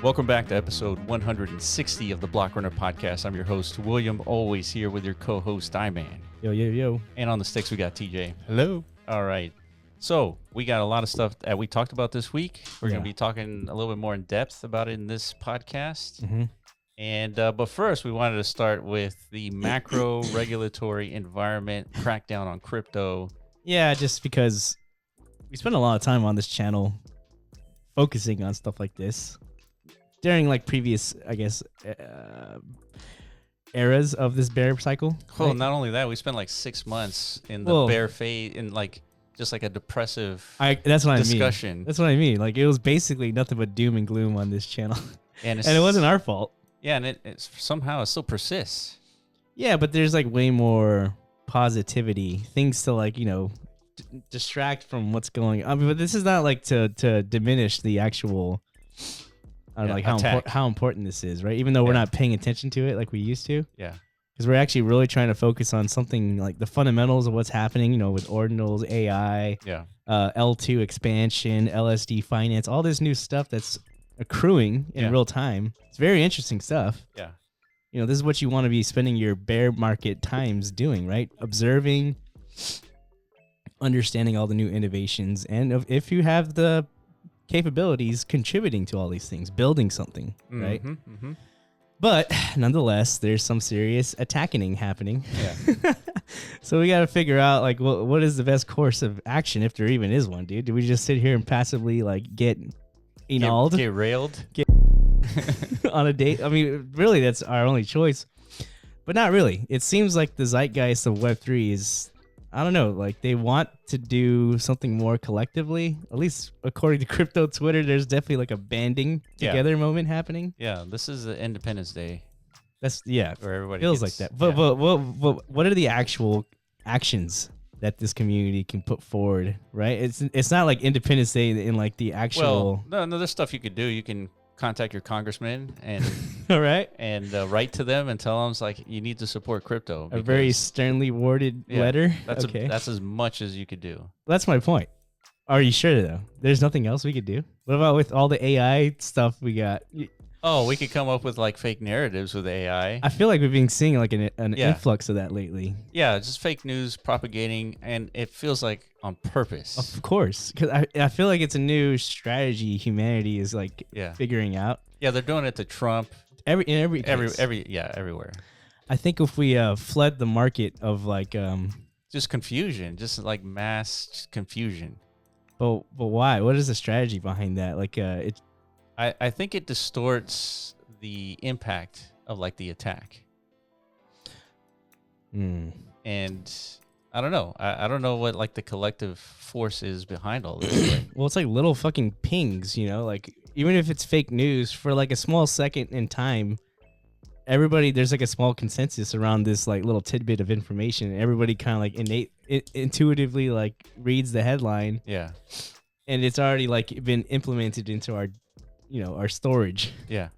Welcome back to episode 160 of the Block Runner Podcast. I'm your host, William, always here with your co-host, I-Man. Yo. And on the sticks, we got TJ. Hello. All right. So we got a lot of stuff that we talked about this week. We're going to be talking a little bit more in depth about it in this podcast. Mm-hmm. And but first, we wanted to start with the macro regulatory environment crackdown on crypto. Yeah, just because we spend a lot of time on this channel focusing on stuff like this during like previous, I guess, eras of this bear cycle. Well, right? not only that, we spent like 6 months in the bear phase, in like just like a depressive that's what discussion. I mean. That's what I mean. Like it was basically nothing but doom and gloom on this channel, and it wasn't our fault. Yeah, and it somehow it still persists. Yeah, but there's like way more positivity, things to like, distract from what's going on. I mean, but this is not like to diminish the actual, like how important this is, right? Even though we're not paying attention to it like we used to. Yeah. Because we're actually really trying to focus on something like the fundamentals of what's happening, with ordinals, AI, L2 expansion, LSD finance, all this new stuff that's accruing in real time. It's very interesting stuff. Yeah. This is what you want to be spending your bear market times doing, right? Observing, understanding all the new innovations, and if you have the capabilities, contributing to all these things, building something, right? Mm-hmm. But nonetheless, there's some serious attacking happening. Yeah. So we got to figure out like what is the best course of action, if there even is one, dude. Do we just sit here and passively like get annulled, get railed, on a date? I mean, really, that's our only choice. But not really. It seems like the zeitgeist of Web3 is, I don't know, like they want to do something more collectively. At least according to crypto Twitter, there's definitely like a banding together moment happening. Yeah, this is the Independence Day. That's where everybody feels like that. But what are the actual actions that this community can put forward? Right? It's not like Independence Day in like the actual. Well, no, there's stuff you could do. You can contact your congressman and all right, and write to them and tell them it's like you need to support crypto. A very sternly worded letter. That's okay. That's as much as you could do. That's my point. Are you sure though? There's nothing else we could do? What about with all the AI stuff we got? Oh, we could come up with like fake narratives with AI. I feel like we've been seeing like an influx of that lately. Yeah, just fake news propagating, and it feels like on purpose. Of course, because I feel like it's a new strategy humanity is like figuring out. Yeah, they're doing it to Trump. Everywhere. I think if we flood the market of like just confusion, just like mass confusion. But why? What is the strategy behind that? Like I think it distorts the impact of like the attack. And I don't know. I don't know what like the collective force is behind all this. Well, it's like little fucking pings, like even if it's fake news for like a small second in time, there's like a small consensus around this like little tidbit of information. Everybody kind of like intuitively like reads the headline. Yeah. And it's already like been implemented into our our storage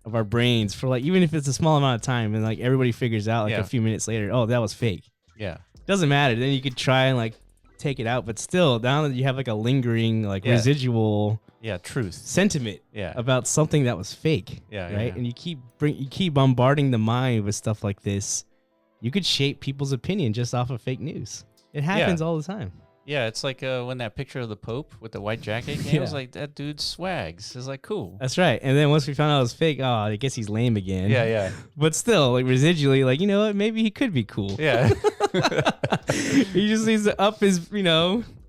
of our brains for like, even if it's a small amount of time, and like everybody figures out like a few minutes later, oh, that was fake. Yeah. Doesn't matter. Then you could try and like take it out, but still now that you have like a lingering like residual truth sentiment about something that was fake. Right. And you keep bombarding the mind with stuff like this, you could shape people's opinion just off of fake news. It happens all the time. Yeah, it's like when that picture of the Pope with the white jacket came, it was like, that dude swags. It's like, cool. That's right. And then once we found out it was fake, oh, I guess he's lame again. Yeah. But still, like residually, like, you know what? Maybe he could be cool. Yeah. He just needs to up his,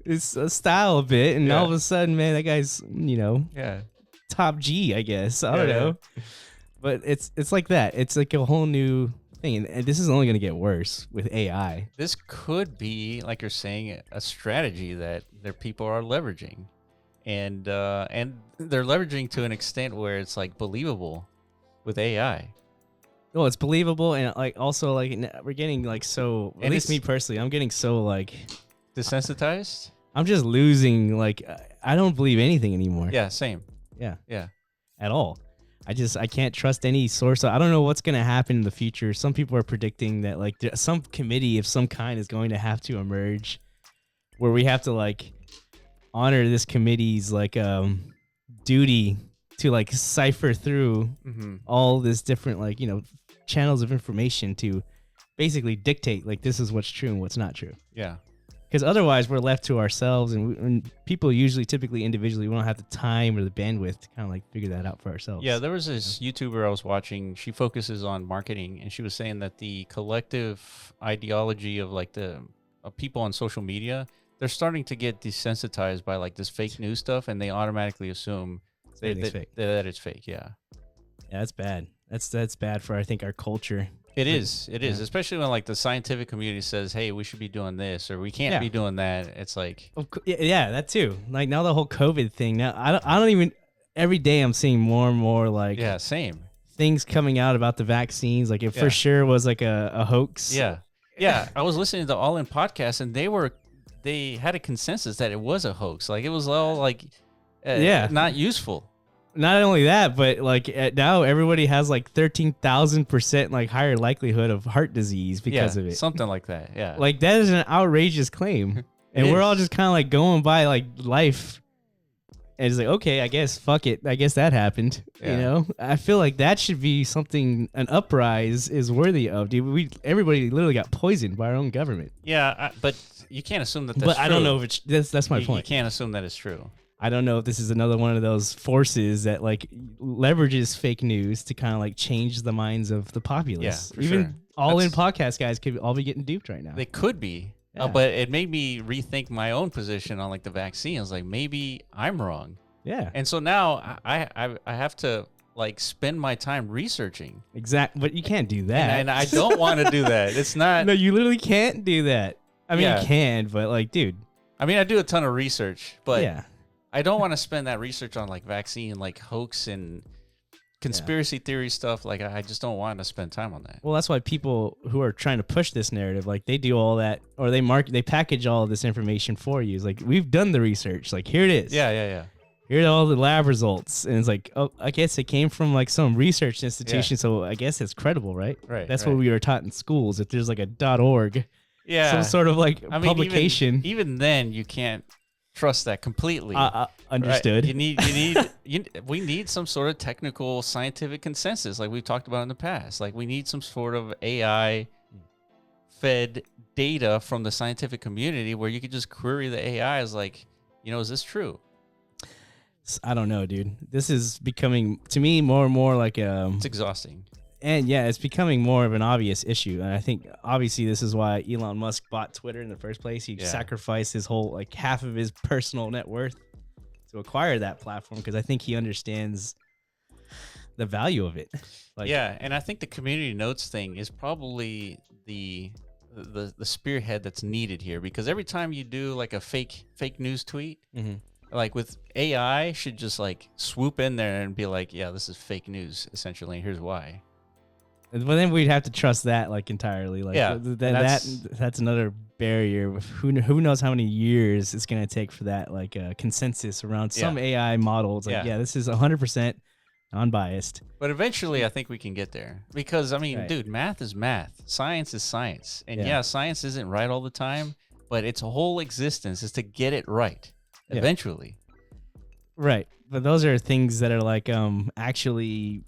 his style a bit. And all of a sudden, man, that guy's, top G, I guess. I don't know. But it's like that. It's like a whole new thing, and this is only going to get worse with AI. This could be, like you're saying, a strategy that their people are leveraging, and they're leveraging to an extent where it's like believable with AI. Well, it's believable, and like also like we're getting like so. At least me personally, I'm getting so like desensitized. I'm just losing. Like I don't believe anything anymore. Yeah, same. Yeah, at all. I can't trust any source. I don't know what's going to happen in the future. Some people are predicting that like some committee of some kind is going to have to emerge where we have to like honor this committee's like duty to like cipher through all this different like, channels of information to basically dictate like this is what's true and what's not true. Yeah. Because otherwise we're left to ourselves, and people typically individually, we don't have the time or the bandwidth to kind of like figure that out for ourselves. Yeah, there was this YouTuber I was watching. She focuses on marketing, and she was saying that the collective ideology of like of people on social media, they're starting to get desensitized by like this fake news stuff, and they automatically assume that it's fake. Yeah. Yeah, that's bad. That's bad for, I think, our culture. It is, especially when like the scientific community says, "Hey, we should be doing this," or "We can't be doing that." It's like, yeah, that too. Like now the whole COVID thing. Now I don't even. Every day I'm seeing more and more like same things coming out about the vaccines. Like it for sure was like a hoax. Yeah. I was listening to All In podcast, and they had a consensus that it was a hoax. Like it was all like, not useful. Not only that, but like now everybody has like 13,000% like higher likelihood of heart disease because of it. Something like that. Yeah. Like that is an outrageous claim. And we're all just kind of like going by like life. And it's like, okay, I guess, fuck it. I guess that happened. Yeah. I feel like that should be something an uprise is worthy of. Dude, everybody literally got poisoned by our own government. Yeah, but you can't assume that that's true. But I don't know if that's my point. You can't assume that it's true. I don't know if this is another one of those forces that like leverages fake news to kind of like change the minds of the populace. Yeah, even All In podcast guys could all be getting duped right now. They could be, but it made me rethink my own position on like the vaccine. I was like, maybe I'm wrong. Yeah. And so now I have to like spend my time researching. Exactly, but you can't do that. And I don't want to do that. It's not. No, you literally can't do that. I mean, you can, but like, dude. I mean, I do a ton of research, but yeah. I don't want to spend that research on like vaccine, like hoax and conspiracy theory stuff. Like I just don't want to spend time on that. Well, that's why people who are trying to push this narrative, like they do all that, or they package all of this information for you. It's like, we've done the research. Like, here it is. Yeah. Here are all the lab results. And it's like, oh, I guess it came from like some research institution. So I guess it's credible, right? Right. That's what we were taught in schools. If there's like a .org, some sort of like publication. Even then you can't trust that completely. Understood. Right? We need some sort of technical scientific consensus, like we've talked about in the past. Like we need some sort of AI fed data from the scientific community where you could just query the AI as like, is this true? I don't know, dude. This is becoming to me more and more like it's exhausting. And yeah, it's becoming more of an obvious issue. And I think obviously this is why Elon Musk bought Twitter in the first place. He sacrificed his whole, like half of his personal net worth to acquire that platform because I think he understands the value of it. Like, and I think the community notes thing is probably the spearhead that's needed here, because every time you do like a fake news tweet, like with AI should just like swoop in there and be like, yeah, this is fake news essentially. Here's why. But then we'd have to trust that like entirely. Like that's another barrier. Who knows how many years it's gonna take for that like consensus around some AI model. It's like this is 100% unbiased. But eventually, I think we can get there because I mean, dude, math is math, science is science, and science isn't right all the time, but its whole existence is to get it right eventually. Right, but those are things that are like actually.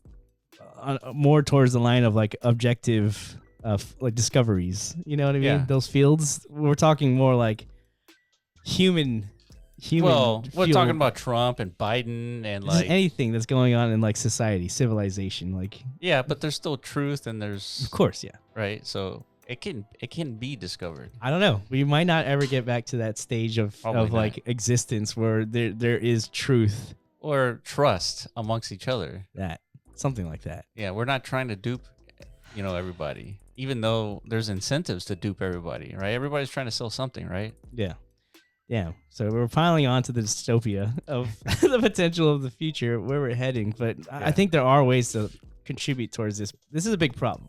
More towards the line of like objective like discoveries, you know what I mean? Those fields, we're talking more like human. Well, we're talking about Trump and Biden and just like anything that's going on in like society, civilization, like but there's still truth and there's of course, right. So it can be discovered. I don't know. We might not ever get back to that stage of like existence where there is truth or trust amongst each other. Something like that. Yeah, we're not trying to dupe, everybody, even though there's incentives to dupe everybody, right? Everybody's trying to sell something, right? Yeah. So we're piling on to the dystopia of the potential of the future, where we're heading. But I think there are ways to contribute towards this. This is a big problem.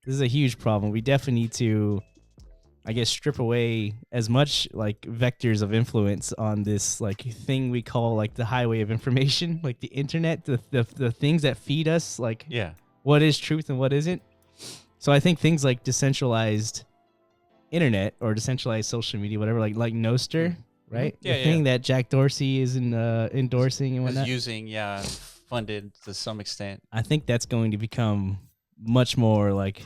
This is a huge problem. We definitely need to, I guess, strip away as much like vectors of influence on this like thing we call like the highway of information, like the internet, the things that feed us, like what is truth and what isn't. So I think things like decentralized internet or decentralized social media, whatever, like Nostr, right? Yeah, the thing that Jack Dorsey is endorsing and Is whatnot. using, and funded to some extent. I think that's going to become much more like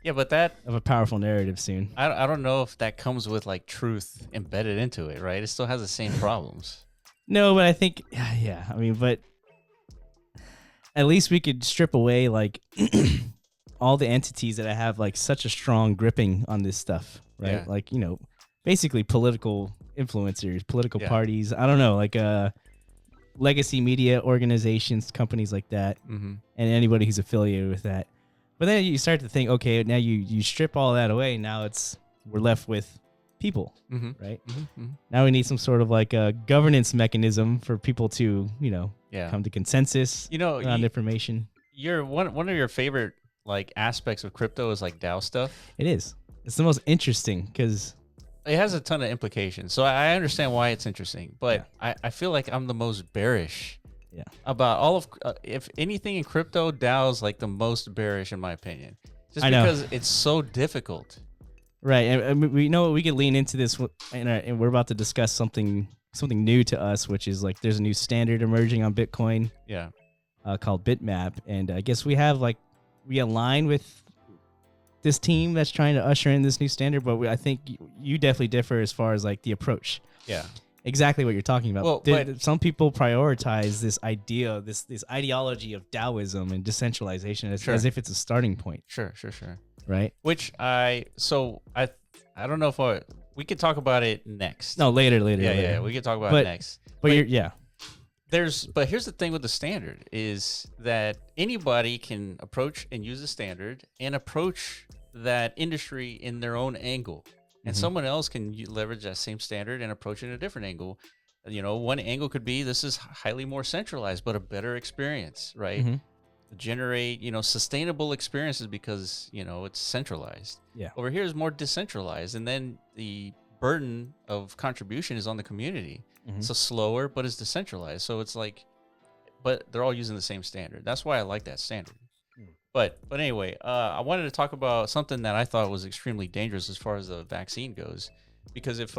but that of a powerful narrative soon. I don't know if that comes with like truth embedded into it, right? It still has the same problems. No, but I think, yeah, I mean, but at least we could strip away like all the entities that have like such a strong gripping on this stuff, right? Yeah. Like, basically political influencers, political parties. I don't know, like legacy media organizations, companies like that, and anybody who's affiliated with that. But then you start to think, okay, now you strip all that away. Now we're left with people, right? Now we need some sort of like a governance mechanism for people to, come to consensus on information. You're one of your favorite like aspects of crypto is like DAO stuff. It is. It's the most interesting because it has a ton of implications. So I understand why it's interesting, but I feel like I'm the most bearish about all of, if anything in crypto, DAO's like the most bearish in my opinion, just because it's so difficult. Right. And we know we could lean into this and we're about to discuss something new to us, which is like there's a new standard emerging on Bitcoin called BITMAP. And I guess we align with this team that's trying to usher in this new standard, but I think you definitely differ as far as like the approach. Yeah. Exactly what you're talking about. Well, but some people prioritize this idea, this ideology of Taoism and decentralization as if it's a starting point. Sure. Right. Which I don't know if we could talk about it next. No, later. Yeah, we could talk about it next. But here's the thing with the standard is that anybody can approach and use the standard and approach that industry in their own angle. And someone else can leverage that same standard and approach it in a different angle. One angle could be this is highly more centralized, but a better experience, right? Generate, sustainable experiences because, it's centralized. Yeah. Over here is more decentralized. And then the burden of contribution is on the community. So slower, but it's decentralized. So it's like, but they're all using the same standard. That's why I like that standard. But anyway, I wanted to talk about something that I thought was extremely dangerous as far as the vaccine goes, because if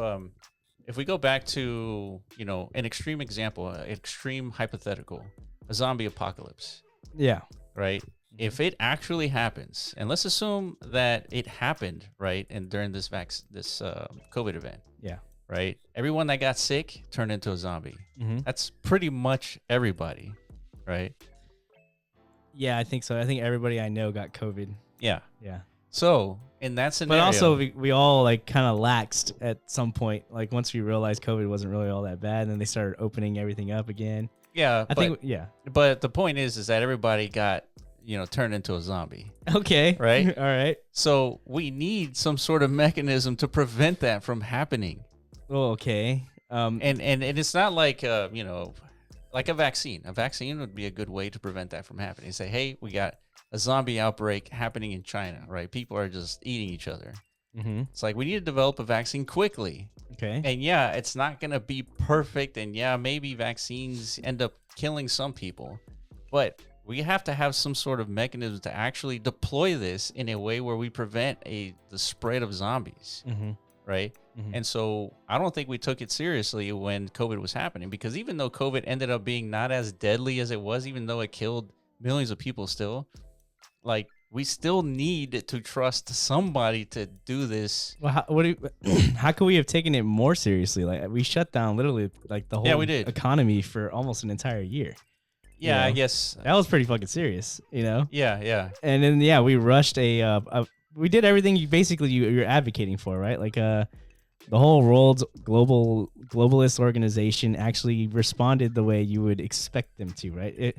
we go back to an extreme example, an extreme hypothetical, a zombie apocalypse, right? If it actually happens, and let's assume that it happened, right, and during this COVID event, right, everyone that got sick turned into a zombie. That's pretty much everybody, right? Yeah, I think so. I think everybody I know got COVID. Yeah. So in that scenario, but also we all like kind of laxed at some point. Like once we realized COVID wasn't really all that bad, and then they started opening everything up again. Yeah, I think. But the point is that everybody got turned into a zombie. Okay. Right. All right. So we need some sort of mechanism to prevent that from happening. Oh, okay. And it's not like like a vaccine. A vaccine would be a good way to prevent that from happening. Say, hey, we got a zombie outbreak happening in China, right? People are just eating each other. It's like we need to develop a vaccine quickly. Okay. And it's not going to be perfect. And maybe vaccines end up killing some people. But we have to have some sort of mechanism to actually deploy this in a way where we prevent the spread of zombies. Right. And so I don't think we took it seriously when COVID was happening, because even though COVID ended up being not as deadly as it was, even though it killed millions of people still, like we still need to trust somebody to do this. Well, how could we have taken it more seriously? Like we shut down literally like the whole economy for almost an entire year. Yeah, I guess that was pretty fucking serious, Yeah. And then we rushed we did everything you're advocating for, right? Like the whole world's globalist organization actually responded the way you would expect them to, right?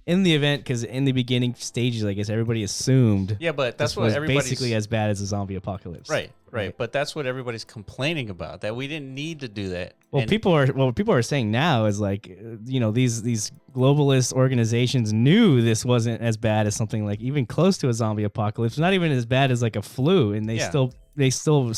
In the event, because in the beginning stages, I guess everybody assumed. Yeah, but that's what everybody's basically as bad as a zombie apocalypse. Right. But that's what everybody's complaining about, that we didn't need to do that. Well, people are saying now is like, these globalist organizations knew this wasn't as bad as something like even close to a zombie apocalypse, not even as bad as like a flu, and they still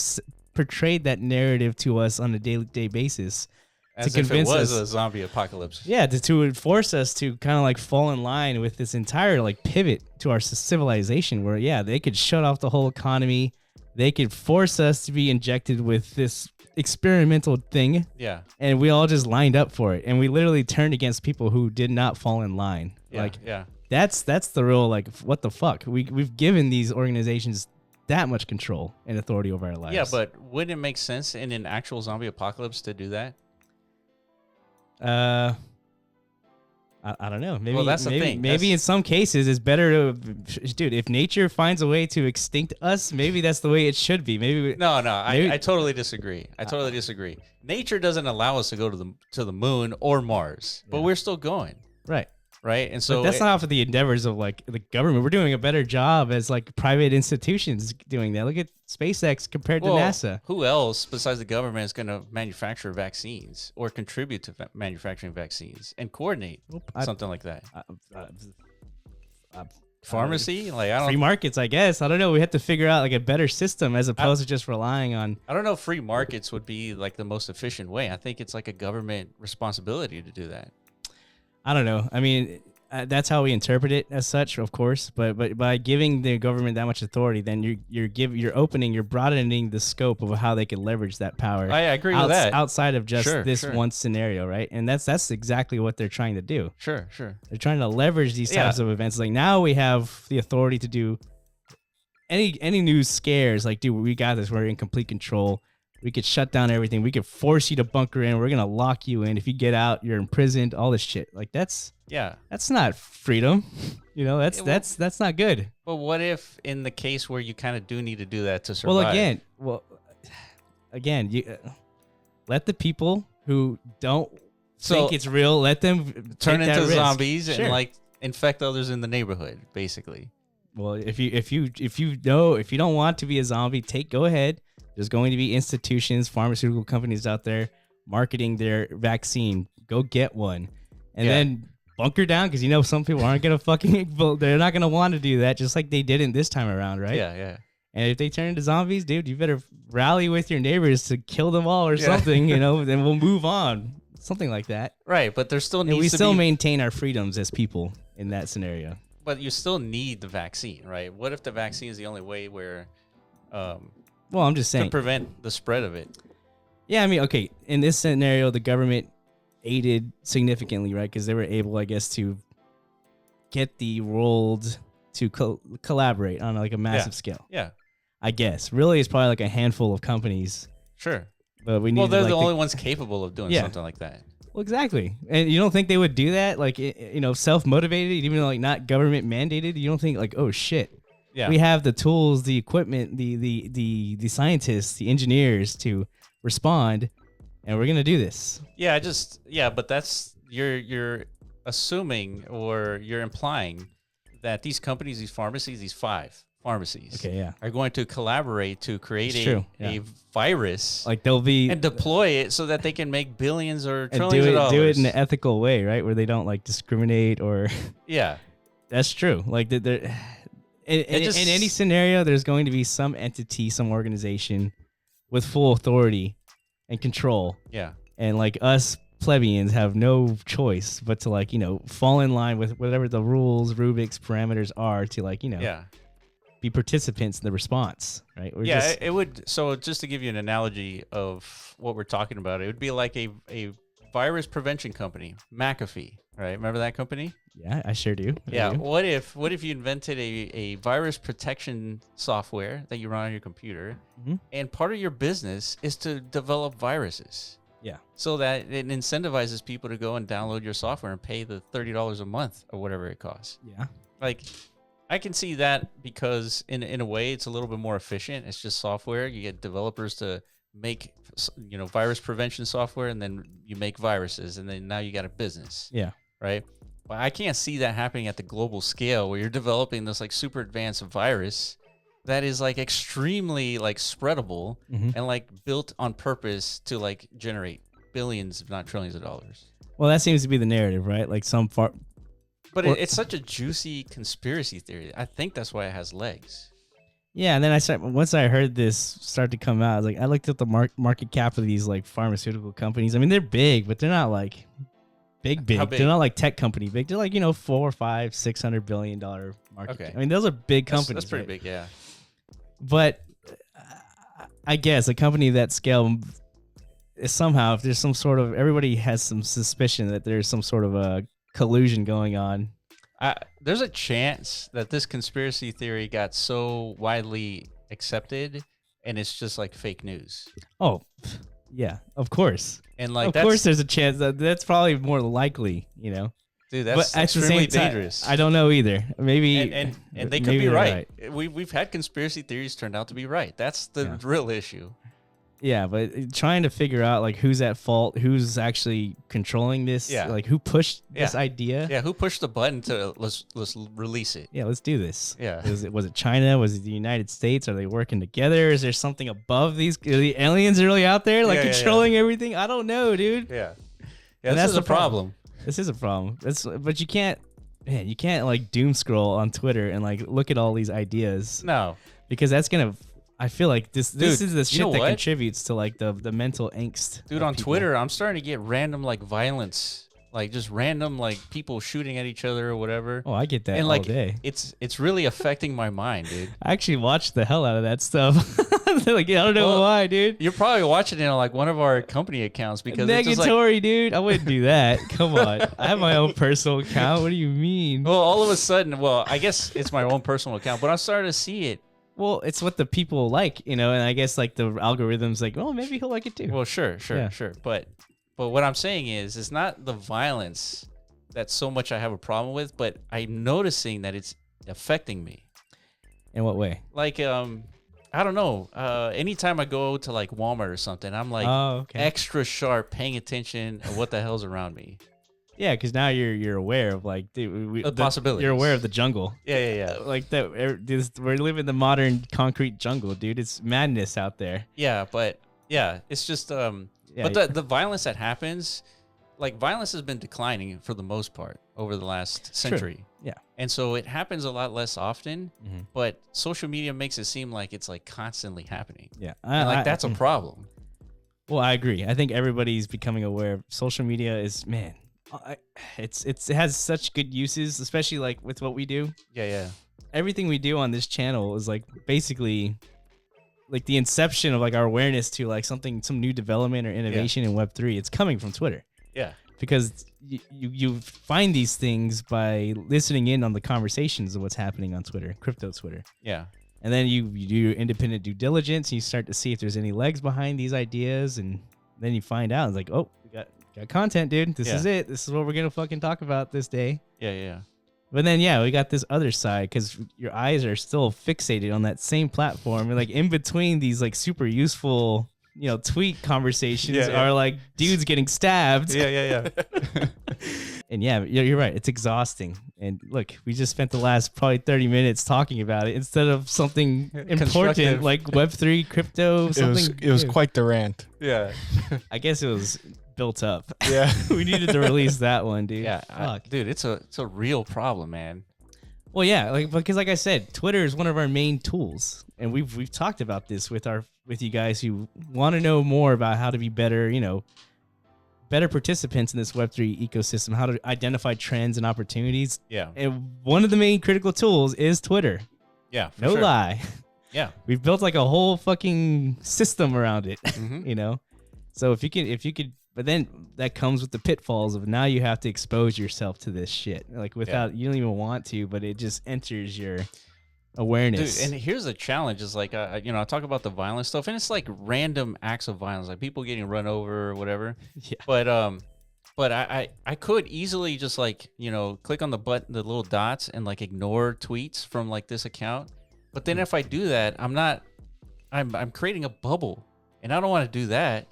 portrayed that narrative to us on a day-to-day basis. As if it was a zombie apocalypse. Yeah, to force us to kind of like fall in line with this entire like pivot to our civilization where, they could shut off the whole economy. They could force us to be injected with this experimental thing. Yeah. And we all just lined up for it. And we literally turned against people who did not fall in line. Yeah. Like, yeah. That's the real, like, what the fuck? We've given these organizations that much control and authority over our lives. Yeah, but wouldn't it make sense in an actual zombie apocalypse to do that? I don't know. Maybe, well, that's the thing. Maybe in some cases it's better to, dude, if nature finds a way to extinct us, maybe that's the way it should be. Maybe No, I totally disagree. I totally disagree. Nature doesn't allow us to go to the moon or Mars, but we're still going. Right. Right. And so but that's not off of the endeavors of like the government. We're doing a better job as like private institutions doing that. Look at SpaceX compared to NASA. Who else besides the government is going to manufacture vaccines or contribute to manufacturing vaccines and coordinate something like that? Pharmacy? Like, I don't free markets, I guess. I don't know. We have to figure out like a better system as opposed to just relying on. I don't know if free markets would be like the most efficient way. I think it's like a government responsibility to do that. I don't know. I mean, that's how we interpret it as such, of course. But by giving the government that much authority, then you're broadening the scope of how they can leverage that power. I agree with that. Outside of just this one scenario, right? And that's exactly what they're trying to do. Sure. They're trying to leverage these types of events. Like now we have the authority to do any news scares. Like, dude, we got this. We're in complete control. We could shut down everything. We could force you to bunker in. We're gonna lock you in. If you get out, you're imprisoned. All this shit. Like that's not freedom. You know, that's not good. But what if in the case where you kind of do need to do that to survive? Well, again, you let the people who don't think it's real, let them turn into zombies and like infect others in the neighborhood, basically. Well, if you don't want to be a zombie, go ahead. There's going to be institutions, pharmaceutical companies out there marketing their vaccine. Go get one. And then bunker down because, you know, some people aren't going to they're not going to want to do that just like they didn't this time around, right? Yeah. And if they turn into zombies, dude, you better rally with your neighbors to kill them all or something, you know, then we'll move on. Something like that. Right, but there still needs to be... we still maintain our freedoms as people in that scenario. But you still need the vaccine, right? What if the vaccine is the only way where... well, I'm just saying. To prevent the spread of it. Yeah, I mean, okay. In this scenario, the government aided significantly, right? Because they were able, I guess, to get the world to collaborate on like a massive scale. Yeah. I guess. Really, it's probably like a handful of companies. Sure. But we need. Well, they're the only ones capable of doing something like that. Well, exactly. And you don't think they would do that? Like, you know, self-motivated, even though like not government mandated? You don't think like, oh, shit. Yeah. We have the tools, the equipment, the scientists, the engineers to respond, and we're gonna do this. Yeah, but that's you're assuming or you're implying that these companies, these pharmacies, these 5 pharmacies, are going to collaborate to create a virus, like they'll be and deploy it so that they can make billions or trillions of dollars. Do it in an ethical way, right? Where they don't like discriminate or. Yeah, that's true. Like they're. In any scenario, there's going to be some entity, some organization with full authority and control. Yeah. And like us plebeians have no choice but to like, you know, fall in line with whatever the rules, rubrics, parameters are to like, you know, be participants in the response, right? It would. So just to give you an analogy of what we're talking about, it would be like a virus prevention company, McAfee, right? Remember that company? Yeah, I sure do. What if you invented a virus protection software that you run on your computer, and part of your business is to develop viruses? Yeah. So that it incentivizes people to go and download your software and pay the $30 a month or whatever it costs. Yeah. Like, I can see that because in a way it's a little bit more efficient. It's just software. You get developers to make, you know, virus prevention software, and then you make viruses, and then now you got a business. Yeah. Right. But I can't see that happening at the global scale where you're developing this like super advanced virus that is like extremely like spreadable and like built on purpose to like generate billions, if not trillions of dollars. Well, that seems to be the narrative, right? Like but it's such a juicy conspiracy theory. I think that's why it has legs. Yeah, and then once I heard this start to come out, I looked at the market cap of these like pharmaceutical companies. I mean, they're big, but they're not like big. They're not like tech company big. They're like, you know, $400 or $500, $600 billion market cap. I mean, those are big companies. That's pretty big, yeah. But I guess a company that scale somehow, if there's some sort of, everybody has some suspicion that there's some sort of a collusion going on. There's a chance that this conspiracy theory got so widely accepted and it's just like fake news. Oh, yeah, of course. And like, of course, there's a chance that's probably more likely, Dude, that's extremely dangerous. I don't know either. Maybe and they could be right. We've had conspiracy theories turned out to be right. That's the real issue. Yeah, but trying to figure out like who's at fault, who's actually controlling this, like who pushed this idea. Yeah, who pushed the button to let's release it. Yeah, let's do this. Yeah. Was it China? Was it the United States? Are they working together? Is there something above these? Are the aliens really out there like controlling everything? I don't know, dude. Yeah. Yeah, that's the problem. This is a problem. But you can't like doom scroll on Twitter and like look at all these ideas. No. Because that's going to, I feel like this is the shit that contributes to like the mental angst. Dude, on Twitter, I'm starting to get random like violence, like just random like people shooting at each other or whatever. Oh, I get that and, all day. It's really affecting my mind, dude. I actually watched the hell out of that stuff. Like, I don't know why, dude. You're probably watching it on like one of our company accounts because negatory, like, dude. I wouldn't do that. Come on, I have my own personal account. What do you mean? Well, all of a sudden, I guess it's my own personal account, but I'm starting to see it. Well, it's what the people like, and I guess like the algorithm's like, oh, maybe he'll like it too. Well, sure. But what I'm saying is, it's not the violence that so much I have a problem with, but I'm noticing that it's affecting me. In what way? Like, I don't know. Anytime I go to like Walmart or something, I'm like extra sharp, paying attention of what the hell's around me. Yeah, because now you're aware of like the possibilities. You're aware of the jungle. Yeah. Like that, we're living in the modern concrete jungle, dude. It's madness out there. Yeah, but it's just but the violence that happens, like violence has been declining for the most part over the last century. True. Yeah, and so it happens a lot less often. But social media makes it seem like it's like constantly happening. Yeah, that's a problem. Well, I agree. I think everybody's becoming aware. Social media is it has such good uses, especially like with what we do. Yeah. Everything we do on this channel is like basically like the inception of like our awareness to like some new development or innovation in Web3. It's coming from Twitter. Yeah. Because you find these things by listening in on the conversations of what's happening on Twitter, crypto Twitter. Yeah. And then you do your independent due diligence. And you start to see if there's any legs behind these ideas, and then you find out it's like, oh, we got content, dude. This is it. This is what we're gonna fucking talk about this day. Yeah. But then we got this other side because your eyes are still fixated on that same platform, and like in between these like super useful, tweet conversations are like dudes getting stabbed. Yeah. And you're right. It's exhausting. And look, we just spent the last probably 30 minutes talking about it instead of something important like Web3, crypto. It was quite the rant. Yeah. I guess it was built up. Yeah. We needed to release that one, dude. Yeah. Dude, it's a real problem, man. Well, yeah, because like I said, Twitter is one of our main tools, and we've talked about this with you guys who want to know more about how to be better, better participants in this Web3 ecosystem, how to identify trends and opportunities. Yeah. And one of the main critical tools is Twitter. Yeah. No lie. Yeah. We've built like a whole fucking system around it, So if you could, but then that comes with the pitfalls of now you have to expose yourself to this shit. Like without, you don't even want to, but it just enters your awareness. Dude, and here's the challenge is like, I talk about the violent stuff, and it's like random acts of violence, like people getting run over or whatever. Yeah. But I could easily just like, click on the button, the little dots, and like ignore tweets from like this account. But then if I do that, I'm creating a bubble, and I don't want to do that.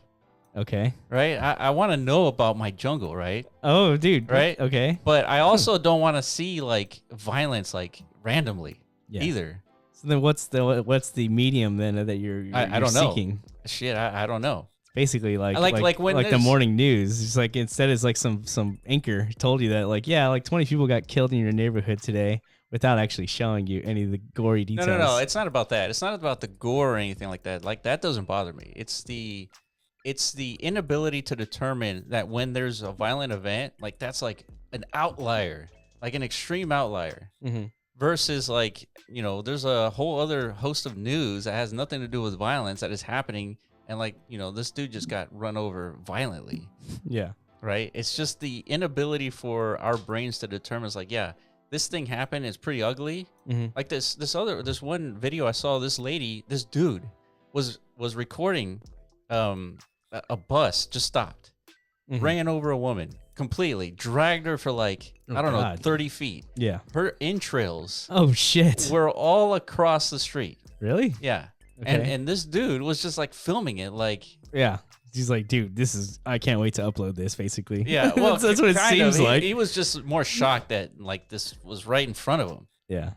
Okay. Right? I want to know about my jungle, right? Oh, dude. Right? Okay. But I also don't want to see like violence like randomly either. So then what's the medium then that you're I don't seeking? Know. Shit, I don't know. Basically like when the morning news. It's like instead it's like some anchor told you that like 20 people got killed in your neighborhood today without actually showing you any of the gory details. No. It's not about that. It's not about the gore or anything like that. Like that doesn't bother me. It's the inability to determine that when there's a violent event, like that's like an outlier, like an extreme outlier, versus like, there's a whole other host of news that has nothing to do with violence that is happening and like, this dude just got run over violently. Yeah. Right. It's just the inability for our brains to determine. It's like, yeah, this thing happened. It's pretty ugly. Like this one video I saw. This dude was recording a bus just stopped, ran over a woman completely, dragged her for like, I don't know, 30 feet. Yeah. Her entrails. Oh shit. Were all across the street. Really? Yeah. Okay. And this dude was just like filming it, like, yeah. He's like, dude, I can't wait to upload this, basically. Yeah, well, that's what it seems like. He was just more shocked that like this was right in front of him. Yeah.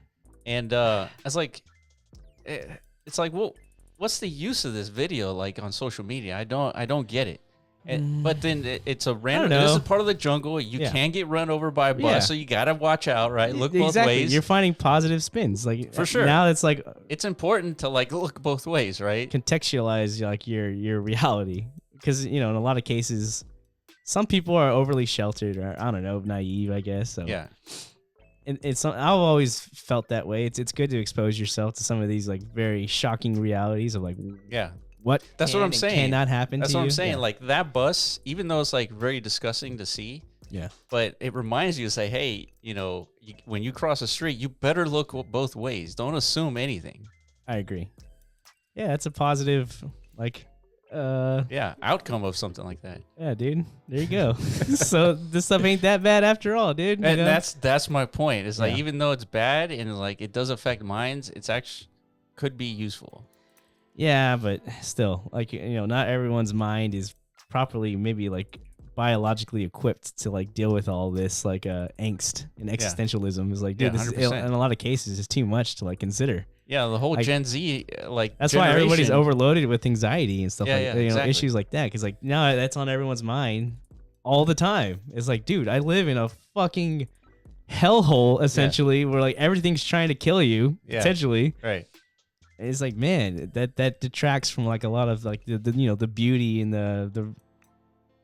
And I was like, it's like, well, what's the use of this video like on social media? I don't get it. But then it's a random. This is part of the jungle. You can get run over by a bus, so you gotta watch out, right? Look both ways. You're finding positive spins, like for sure. Now it's like it's important to like look both ways, right? Contextualize like your reality, because in a lot of cases, some people are overly sheltered or I don't know, naive, I guess. So yeah. And I've always felt that way. It's good to expose yourself to some of these like very shocking realities of like that's what I'm saying. Cannot happen. That's to what you. I'm saying. Yeah. Like that bus, even though it's like very disgusting to see. Yeah. But it reminds you to say, hey, when you cross the street, you better look both ways. Don't assume anything. I agree. Yeah, that's a positive like. Outcome of something like that. Yeah, dude. There you go. So this stuff ain't that bad after all, dude. And that's my point. It's like even though it's bad and like it does affect minds, it's actually could be useful. Yeah, but still, like not everyone's mind is properly maybe like biologically equipped to like deal with all this like angst and existentialism. Is like, dude, this is, in a lot of cases is too much to like consider. Yeah, the whole Gen Z like that's generation. Why everybody's overloaded with anxiety and stuff exactly. issues like that. Because like now that's on everyone's mind all the time. It's like, dude, I live in a fucking hellhole essentially, where like everything's trying to kill you potentially. Right. It's like, man, that detracts from like a lot of like the the beauty and the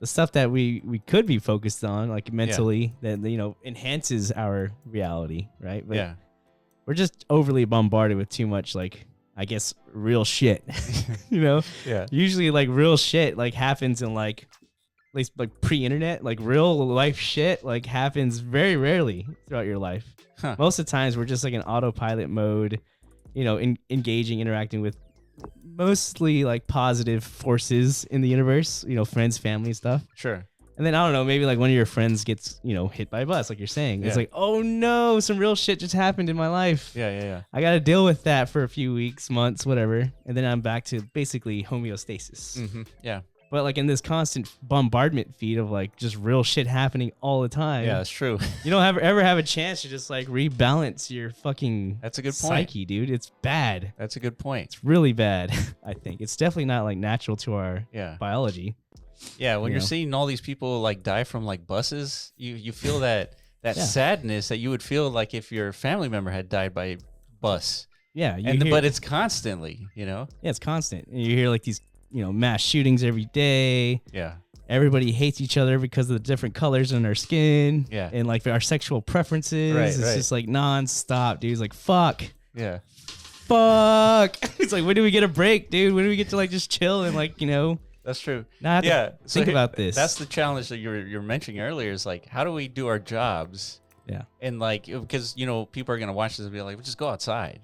stuff that we could be focused on like mentally that enhances our reality, right? But we're just overly bombarded with too much like I guess real shit. Usually like real shit like happens in like at least like pre-internet, like real life shit like happens very rarely throughout your life. Most of the times we're just like in autopilot mode, engaging, interacting with mostly like positive forces in the universe, friends, family, stuff. Sure. And then I don't know, maybe like one of your friends gets, hit by a bus, like you're saying. It's like, oh no, some real shit just happened in my life. Yeah. I got to deal with that for a few weeks, months, whatever. And then I'm back to basically homeostasis. Mm-hmm. Yeah. But like in this constant bombardment feed of like just real shit happening all the time. Yeah, that's true. You don't ever have a chance to just like rebalance your fucking that's a good psyche, dude. It's bad. That's a good point. It's really bad. I think it's definitely not like natural to our biology. Yeah, when you're seeing all these people like die from like buses, you feel that sadness that you would feel like if your family member had died by bus. Yeah, but it's constantly, Yeah, it's constant. And you hear like these mass shootings every day. Yeah. Everybody hates each other because of the different colors in our skin. Yeah. And like our sexual preferences. It's just like nonstop, dude. It's like, fuck. Yeah. Fuck. It's like, when do we get a break, dude? When do we get to like just chill and like, That's true. Not think about this. That's the challenge that you're mentioning earlier is like, how do we do our jobs? Yeah. And like, because, people are going to watch this and be like, well, just go outside.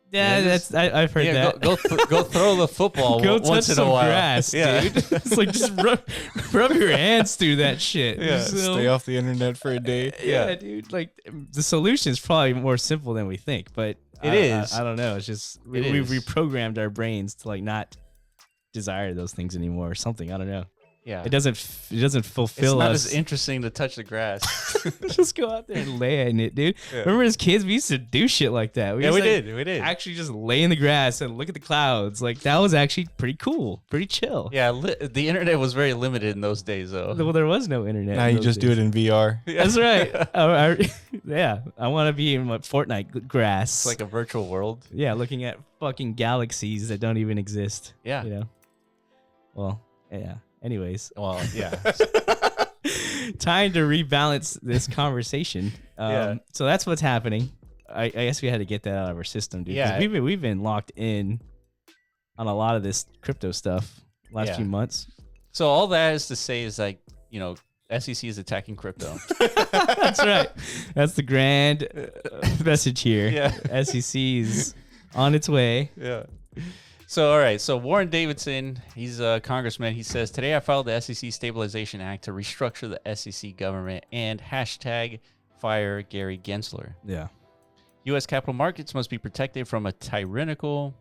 Yeah, I've heard that. Go throw the football go once touch in a while. Grass, dude. It's like just rub your hands through that shit. Yeah, stay off the internet for a day. Yeah, dude. Like the solution is probably more simple than we think, but it is. I don't know. It's just we've reprogrammed our brains to like not desire those things anymore or something. I don't know. Yeah, it doesn't fulfill it's not us. as interesting to touch the grass. Just go out there and lay in it, dude. Yeah. Remember as kids, we used to do shit like that. We did. Actually, just lay in the grass and look at the clouds. Like that was actually pretty cool, pretty chill. Yeah, the internet was very limited in those days, though. Well, there was no internet. Now you just do it in VR. That's right. I want to be in my Fortnite grass. It's like a virtual world. Yeah, looking at fucking galaxies that don't even exist. Yeah. Well, yeah. Anyways. Well, yeah. Time to rebalance this conversation. So that's what's happening. I guess we had to get that out of our system, dude. Yeah. We've been locked in on a lot of this crypto stuff. last few months. So all that is to say is like, SEC is attacking crypto. That's right. That's the grand message here. Yeah. SEC is on its way. Yeah. So, all right. So Warren Davidson, he's a congressman. He says, today I filed the SEC Stabilization Act to restructure the SEC government and hashtag fire Gary Gensler. Yeah. U.S. capital markets must be protected from a tyrannical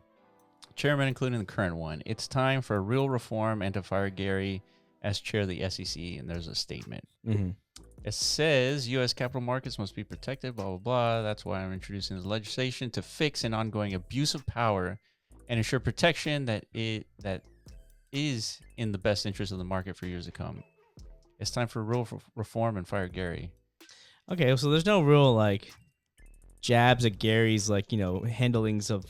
chairman, including the current one. It's time for a real reform and to fire Gary as chair of the SEC. And there's a statement. Mm-hmm. It says U.S. capital markets must be protected, blah, blah, blah. That's why I'm introducing this legislation to fix an ongoing abuse of power and ensure protection that is in the best interest of the market for years to come. It's time for real reform and fire Gary. Okay, so there's no real like jabs at Gary's like handlings of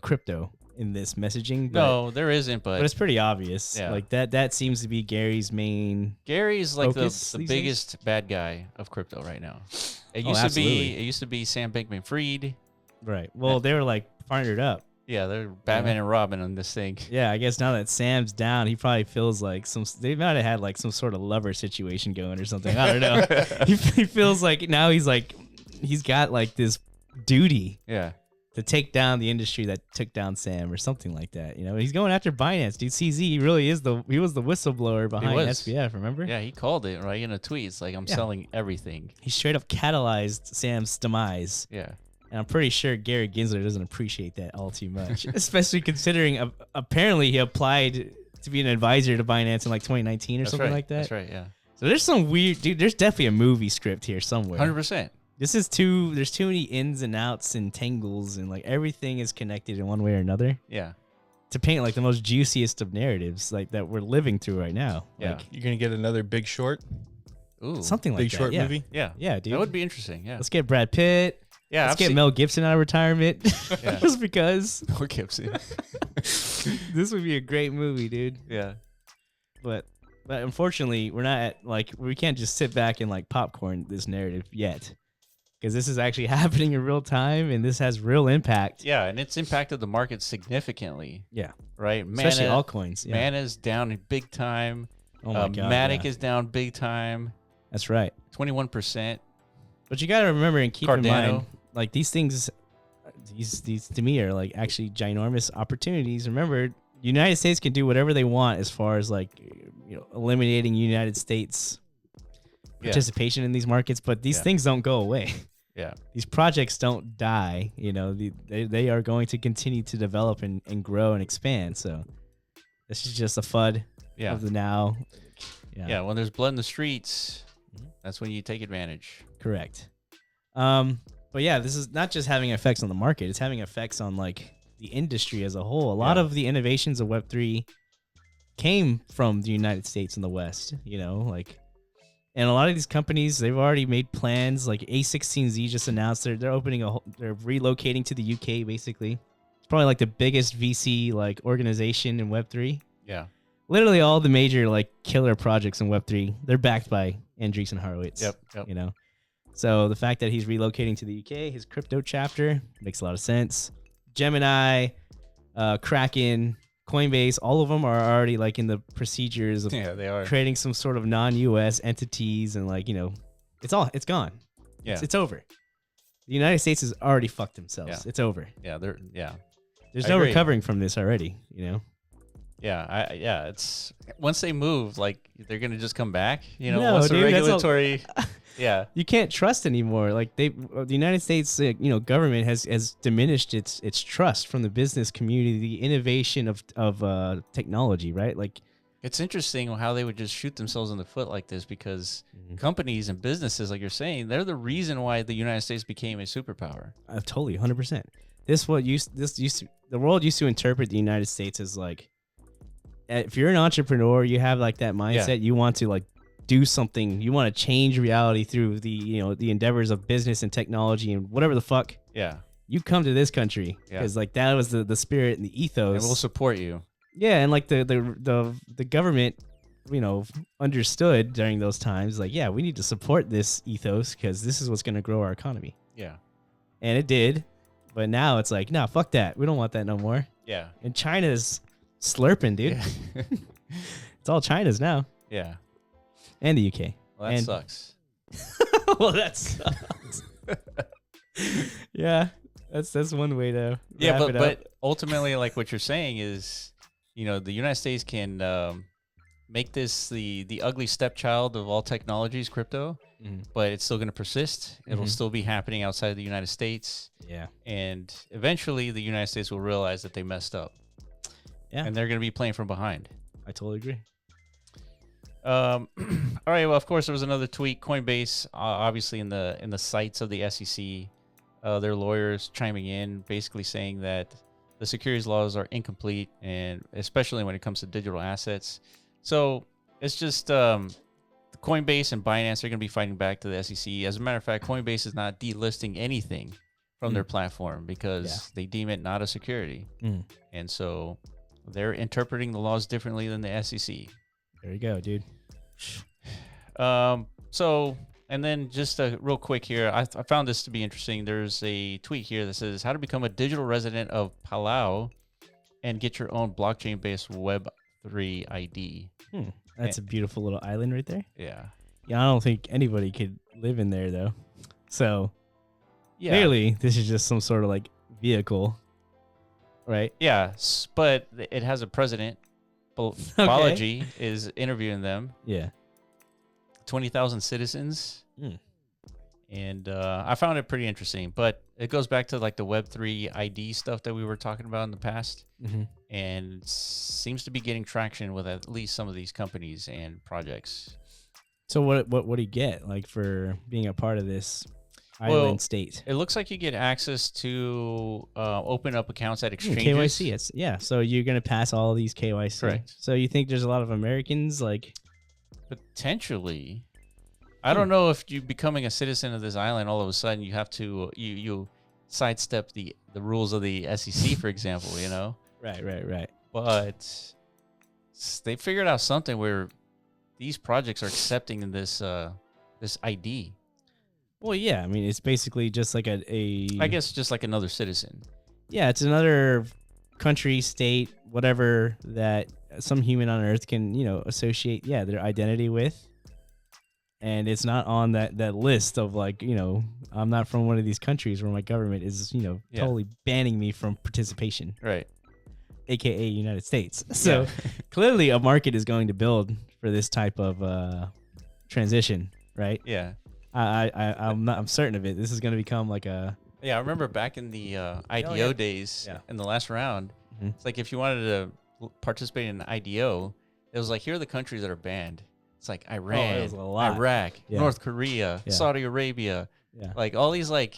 crypto in this messaging. But, No, there isn't, but it's pretty obvious. Yeah. Like that seems to be Gary's main. Gary's like the focus these biggest bad guy of crypto right now. It absolutely. used to be Sam Bankman-Fried. Right. Well, they were like partnered up. Yeah, they're Batman and Robin on this thing. Yeah, I guess now that Sam's down, he probably feels like they might have had like some sort of lover situation going or something. I don't know. he feels like now he's got like this duty Yeah. to take down the industry that took down Sam or something like that. He's going after Binance, dude. CZ, he really is he was the whistleblower behind SBF, remember? Yeah, he called it right in a tweet. It's like, I'm selling everything. He straight up catalyzed Sam's demise. Yeah. And I'm pretty sure Gary Gensler doesn't appreciate that all too much, especially considering apparently he applied to be an advisor to Binance in like 2019 or something like that. That's right, yeah. So there's some weird, dude, there's definitely a movie script here somewhere. 100%. There's too many ins and outs and tangles and like everything is connected in one way or another Yeah. to paint like the most juiciest of narratives like that we're living through right now. Yeah. Like, You're gonna get another Big Short, Ooh. something like Big that. Short Yeah. movie. Yeah. Yeah, dude. That would be interesting. Yeah. Let's get Brad Pitt. Yeah. Let's get Mel Gibson out of retirement. Yeah. Just because. Mel Gibson. This would be a great movie, dude. Yeah. But unfortunately, we're not at, like, we can't just sit back and like popcorn this narrative yet, because this is actually happening in real time and this has real impact. Yeah, and it's impacted the market significantly. Yeah, Right. especially altcoins. Yeah. Mana's down in big time. Oh my god, Matic yeah. is down big time. That's right. 21%. But you got to remember and keep in Cardano. mind, like these things, these to me are like actually ginormous opportunities. Remember, the United States can do whatever they want as far as like eliminating United States participation in these markets, but these things don't go away. Yeah. These projects don't die. They are going to continue to develop and grow and expand. So this is just a FUD of the now. Yeah. When there's blood in the streets, that's when you take advantage. Correct. But yeah, this is not just having effects on the market. It's having effects on like the industry as a whole. A lot of the innovations of Web3 came from the United States and the West, and a lot of these companies, they've already made plans. Like A16Z just announced they're opening they're relocating to the UK basically. It's probably like the biggest VC like organization in Web3. Yeah. Literally all the major like killer projects in Web3, they're backed by Andreessen Horowitz. Yep. So the fact that he's relocating to the UK, his crypto chapter, makes a lot of sense. Gemini, Kraken, Coinbase, all of them are already like in the procedures of they are creating some sort of non-US entities, and it's gone. Yeah. It's over. The United States has already fucked themselves. Yeah. It's over. Yeah. There's I no agree. recovering from this already. Yeah. It's once they move, like they're gonna just come back. No, once the dude, that's all- regulatory. Yeah. You can't trust anymore. Like the United States, government has diminished its trust from the business community, the innovation of technology, right? Like, It's interesting how they would just shoot themselves in the foot like this, because companies and businesses, like you're saying, they're the reason why the United States became a superpower. totally 100%. The world used to interpret the United States as like, if you're an entrepreneur, you have like that mindset. You want to like do something. You want to change reality through the endeavors of business and technology and whatever the fuck. Yeah. You come to this country because like that was the spirit and the ethos. And we'll support you. Yeah, and like the government, understood during those times, like, yeah, we need to support this ethos because this is what's going to grow our economy. Yeah. And it did, but now it's like, no, fuck that. We don't want that no more. Yeah. And China's slurping, dude. Yeah. It's all China's now, Yeah. and the UK. Well, that sucks. Well, that sucks. Yeah, that's one way to. Yeah, wrap it up. but ultimately, like what you're saying is, the United States can make this the ugly stepchild of all technologies, crypto, but it's still going to persist. It'll still be happening outside of the United States. Yeah. And eventually the United States will realize that they messed up. Yeah. And they're going to be playing from behind. I totally agree. All right. Well, of course, there was another tweet. Coinbase, obviously in the sights of the SEC, their lawyers chiming in, basically saying that the securities laws are incomplete, and especially when it comes to digital assets. So it's just Coinbase and Binance are going to be fighting back to the SEC. As a matter of fact, Coinbase is not delisting anything from their platform because they deem it not a security. And so they're interpreting the laws differently than the SEC. There you go, dude. So, and then just real quick here, I found this to be interesting. There's a tweet here that says how to become a digital resident of Palau and get your own blockchain-based Web3 ID. That's a beautiful little island right there. Yeah. Yeah, I don't think anybody could live in there though. So clearly, this is just some sort of like vehicle, right? Yeah, but it has a president. Balaji is interviewing them. Yeah. 20,000 citizens. And I found it pretty interesting, but it goes back to like the Web3 ID stuff that we were talking about in the past, and seems to be getting traction with at least some of these companies and projects. So what do you get like for being a part of this island state? It looks like you get access to open up accounts at exchanges. KYC. So you're gonna pass all these KYC. Correct. So you think there's a lot of Americans like potentially. I don't know if you becoming a citizen of this island, all of a sudden you have to you sidestep the rules of the SEC, for example. Right. But they figured out something where these projects are accepting this this ID. Well, yeah. I mean, it's basically just like I guess just like another citizen. Yeah, it's another country, state, whatever that some human on Earth can associate their identity with. And it's not on that list of like, I'm not from one of these countries where my government is, totally banning me from participation. Right. AKA United States. So clearly a market is going to build for this type of transition, right? Yeah. I'm certain of it. This is going to become like a... Yeah, I remember back in the IDO days in the last round, it's like if you wanted to participate in an IDO, it was like, here are the countries that are banned. It's like Iran, Iraq, North Korea, Saudi Arabia, like all these like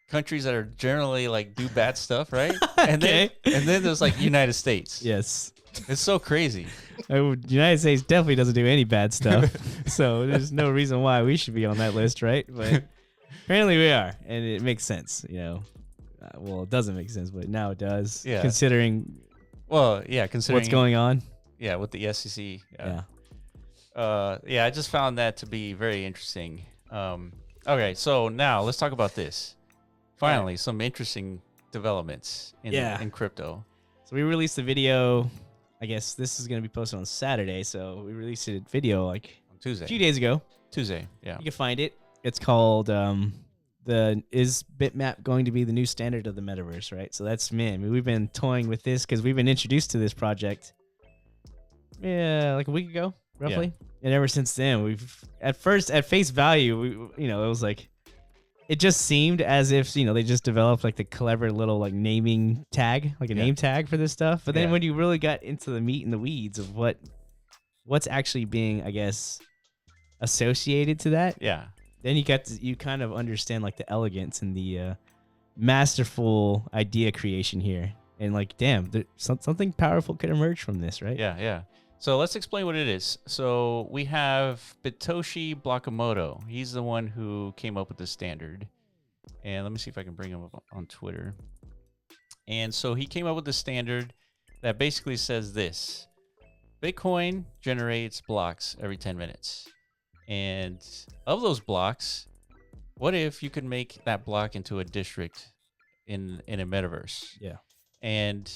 countries that are generally like do bad stuff, right? And then there's like United States. Yes, it's so crazy. The United States definitely doesn't do any bad stuff, so there's no reason why we should be on that list, right? But apparently we are, and it makes sense, well, it doesn't make sense, but now it does. Yeah. Considering what's going on. Yeah, with the SEC. I just found that to be very interesting. Okay, so now let's talk about this. Finally, some interesting developments in crypto. So we released the video. I guess this is going to be posted on Saturday. So we released a video like on Tuesday, a few days ago. Tuesday, yeah. You can find it. It's called is BITMAP going to be the new standard of the metaverse, right? So that's me. I mean, we've been toying with this because we've been introduced to this project like a week ago. Roughly. And ever since then, we've at face value, it was like, it just seemed as if, they just developed like the clever little like naming tag, like a name tag for this stuff. But then when you really got into the meat and the weeds of what's actually being, I guess, associated to that. Yeah. Then you kind of understand like the elegance and the masterful idea creation here. And like, damn, something powerful could emerge from this, right? Yeah. So let's explain what it is. So we have Satoshi Nakamoto. He's the one who came up with the standard. And let me see if I can bring him up on Twitter. And so he came up with the standard that basically says this. Bitcoin generates blocks every 10 minutes. And of those blocks, what if you could make that block into a district in a metaverse? Yeah. And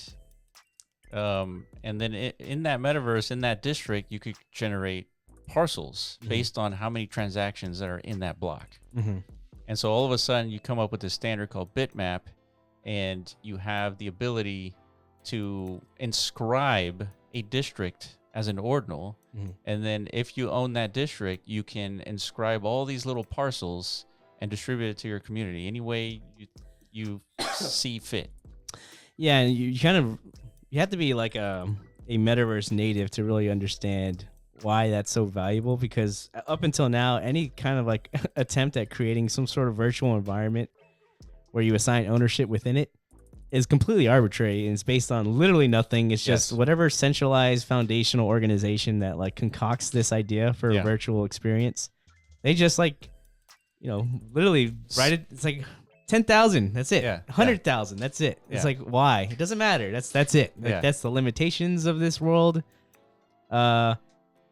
And then in that metaverse, in that district, you could generate parcels based on how many transactions that are in that block. And so all of a sudden you come up with this standard called BITMAP, and you have the ability to inscribe a district as an ordinal. And then if you own that district, you can inscribe all these little parcels and distribute it to your community any way you see fit. Yeah, and you have to be like a metaverse native to really understand why that's so valuable, because up until now, any kind of like attempt at creating some sort of virtual environment where you assign ownership within it is completely arbitrary, and it's based on literally nothing. It's just whatever centralized foundational organization that like concocts this idea for a virtual experience. They just like, literally write it. It's like 10,000. That's it. 100,000. That's it. It's like, why? It doesn't matter. That's it. Like, that's the limitations of this world. And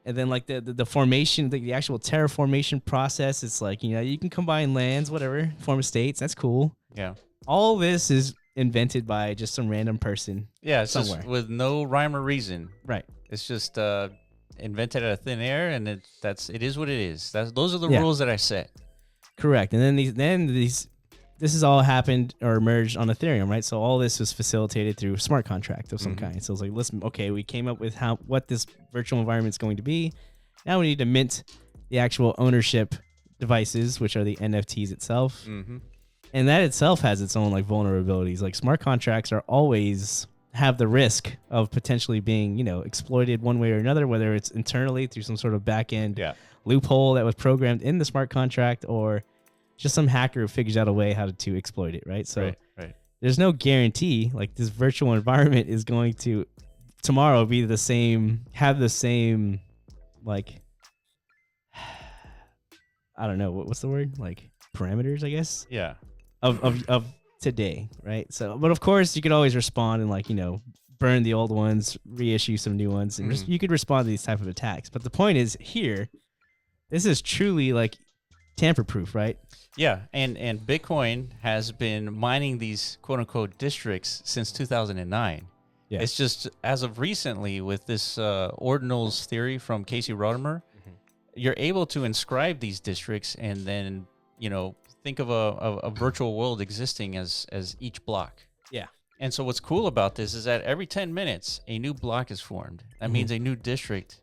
then like the formation, the actual terraformation process, it's like, you can combine lands, whatever, form states. That's cool. Yeah. All this is invented by just some random person. Yeah, it's somewhere. just with no rhyme or reason. Right. It's just invented out of thin air, and it is what it is. Those are the rules that I set. Correct. And then this has all happened or emerged on Ethereum, right? So all this was facilitated through smart contract of some kind. So it's like, listen, okay, we came up with what this virtual environment is going to be. Now we need to mint the actual ownership devices, which are the NFTs itself. And that itself has its own like vulnerabilities. Like smart contracts are always have the risk of potentially being, exploited one way or another, whether it's internally through some sort of back end loophole that was programmed in the smart contract, or just some hacker who figures out a way how to exploit it, right? So there's no guarantee like this virtual environment is going to tomorrow be the same, have the same, like, I don't know, what's the word? Like parameters, I guess? Yeah. Of today, right? So, but of course you could always respond and like, burn the old ones, reissue some new ones, and you could respond to these type of attacks. But the point is here, this is truly like tamper-proof, right? Yeah, and Bitcoin has been mining these quote-unquote districts since 2009. Yeah. It's just as of recently with this ordinals theory from Casey Rodimer, you're able to inscribe these districts and then, think of a virtual world existing as each block. Yeah. And so what's cool about this is that every 10 minutes, a new block is formed. That means a new district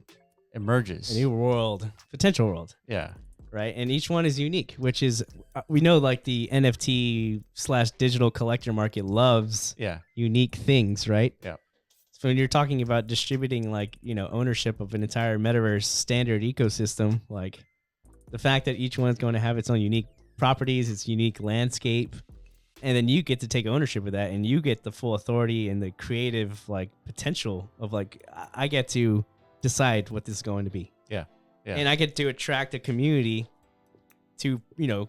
emerges. A new world, potential world. Yeah. Right. And each one is unique, which is, we know like the NFT/digital collector market loves unique things, right? Yeah. So when you're talking about distributing like, ownership of an entire metaverse standard ecosystem, like the fact that each one's going to have its own unique properties, its unique landscape, and then you get to take ownership of that, and you get the full authority and the creative like potential of like, I get to decide what this is going to be. Yeah. Yeah. And I get to attract a community to,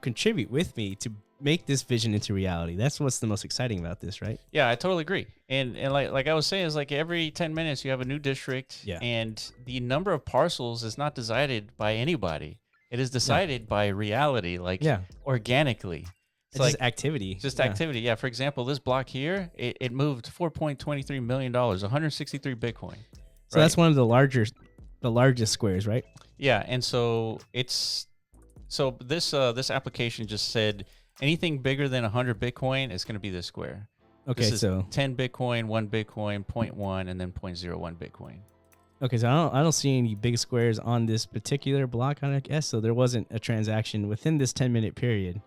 contribute with me to make this vision into reality. That's what's the most exciting about this, right? Yeah, I totally agree. And like I was saying, is like every 10 minutes you have a new district, and the number of parcels is not decided by anybody. It is decided by reality, like organically. It's like just activity. Just activity. Yeah. For example, this block here, it moved $4.23 million, 163 Bitcoin. So that's one of the largest squares, right? Yeah. And so this application just said anything bigger than 100 Bitcoin is going to be this square. Okay. This is 10 Bitcoin, 1 Bitcoin, 0.1, and then 0.01 Bitcoin. Okay, so I don't see any big squares on this particular block, I guess. So there wasn't a transaction within this 10-minute period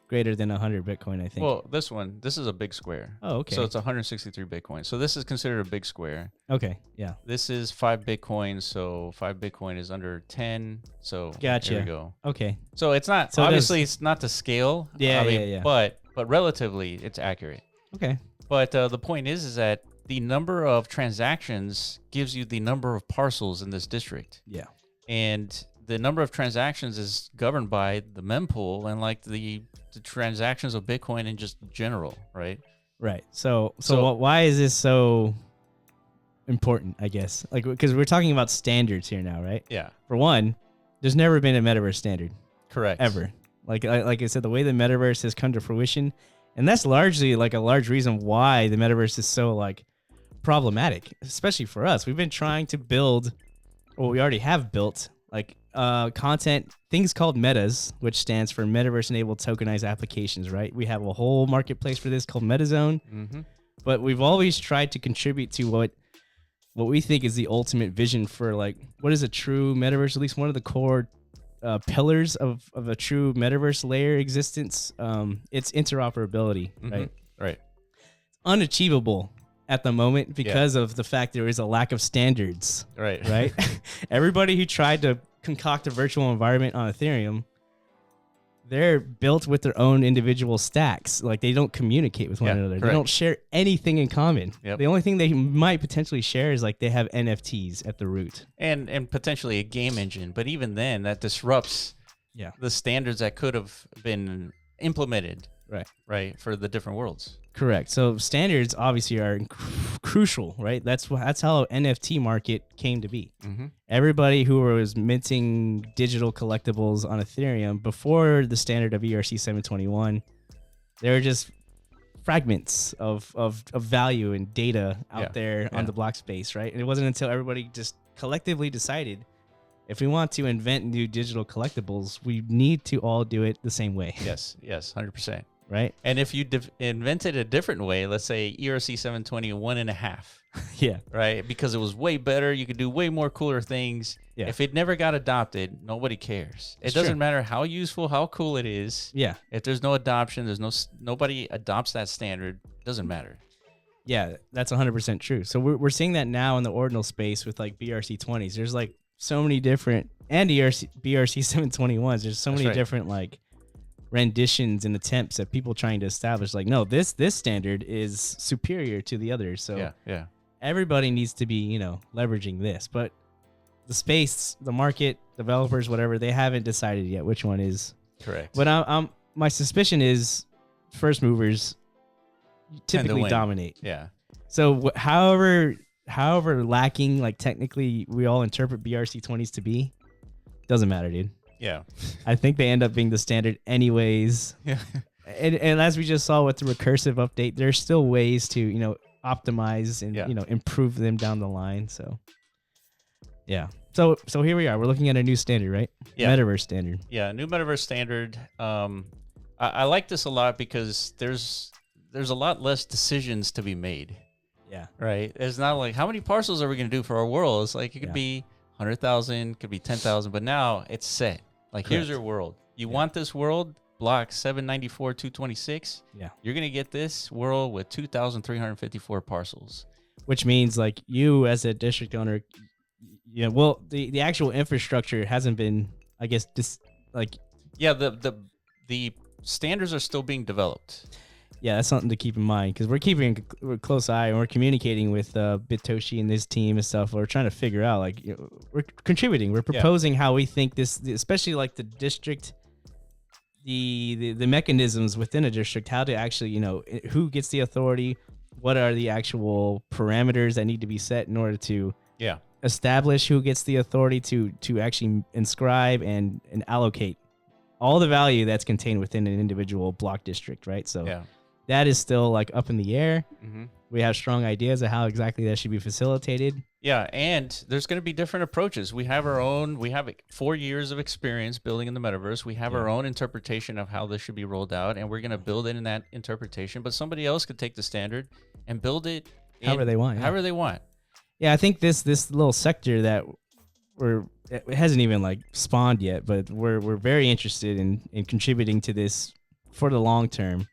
greater than 100 Bitcoin, I think. Well, this is a big square. Oh, okay. So it's 163 Bitcoin. So this is considered a big square. Okay, yeah. This is 5 Bitcoin, so 5 Bitcoin is under 10. So gotcha. There we go. Okay. So it's not, so obviously it's not to scale. Yeah. But relatively it's accurate. Okay. But the point is that the number of transactions gives you the number of parcels in this district. Yeah. And the number of transactions is governed by the mempool and like the transactions of Bitcoin in just general, right? Right. So why is this so important, I guess? Like, because we're talking about standards here now, right? Yeah. For one, there's never been a metaverse standard. Correct. Ever. Like I said, the way the metaverse has come to fruition, and that's largely like a large reason why the metaverse is so like problematic, especially for us. We've been trying to build, or we already have built, like content, things called metas, which stands for Metaverse-enabled tokenized applications, right? We have a whole marketplace for this called MetaZone, but we've always tried to contribute to what we think is the ultimate vision for like what is a true metaverse, at least one of the core pillars of a true metaverse layer existence. It's interoperability, right? Right. Unachievable at the moment because of the fact there is a lack of standards. Right. Everybody who tried to concoct a virtual environment on Ethereum, they're built with their own individual stacks. Like they don't communicate with one another. Correct. They don't share anything in common. Yep. The only thing they might potentially share is like they have NFTs at the root. And potentially a game engine. But even then, that disrupts the standards that could have been implemented. Right. For the different worlds. Correct. So standards obviously are crucial, right? That's how NFT market came to be. Everybody who was minting digital collectibles on Ethereum before the standard of ERC 721, they were just fragments of value and data out there on the block space, right? And it wasn't until everybody just collectively decided, if we want to invent new digital collectibles, we need to all do it the same way. Yes, 100%. Right. And if you invented a different way, let's say ERC 720 1.5. Right. Because it was way better. You could do way more cooler things. Yeah. If it never got adopted, nobody cares. It doesn't matter how useful, how cool it is. Yeah. If there's no adoption, nobody adopts that standard. It doesn't matter. Yeah, that's 100% true. So we're seeing that now in the ordinal space with like BRC 20s. There's like so many different, and BRC 721s. There's so many different like renditions and attempts at people trying to establish like, no, this standard is superior to the others. So everybody needs to be, leveraging this, but the space, the market, developers, whatever, they haven't decided yet which one is correct. But my suspicion is first movers typically dominate. Yeah. So however lacking, like technically we all interpret BRC 20s to be, doesn't matter, dude. Yeah. I think they end up being the standard anyways. Yeah. And as we just saw with the recursive update, there's still ways to, optimize and, improve them down the line. So, yeah. So here we are. We're looking at a new standard, right? Yeah. Metaverse standard. Yeah, new Metaverse standard. I like this a lot because there's a lot less decisions to be made. Yeah. Right? It's not like, how many parcels are we going to do for our world? It's like, it could be 100,000, could be 10,000, but now it's set. Like, here's your world. You want this world, block 794, 226. Yeah. You're going to get this world with 2,354 parcels. Which means, like, you as a district owner, the actual infrastructure hasn't been, I guess, Yeah, the standards are still being developed. Yeah, that's something to keep in mind because we're keeping a close eye and we're communicating with Bitoshi and his team and stuff. We're trying to figure out, like, we're contributing. We're proposing how we think this, especially like the district, the mechanisms within a district, how to actually, who gets the authority, what are the actual parameters that need to be set in order to establish who gets the authority to actually inscribe and allocate all the value that's contained within an individual block district, right? So that is still like up in the air. Mm-hmm. We have strong ideas of how exactly that should be facilitated. Yeah, and there's going to be different approaches. We have 4 years of experience building in the metaverse. We have our own interpretation of how this should be rolled out, and we're going to build it in that interpretation. But somebody else could take the standard and build it however they want. However they want. Yeah, I think this little sector that it hasn't even like spawned yet, but we're very interested in contributing to this for the long term.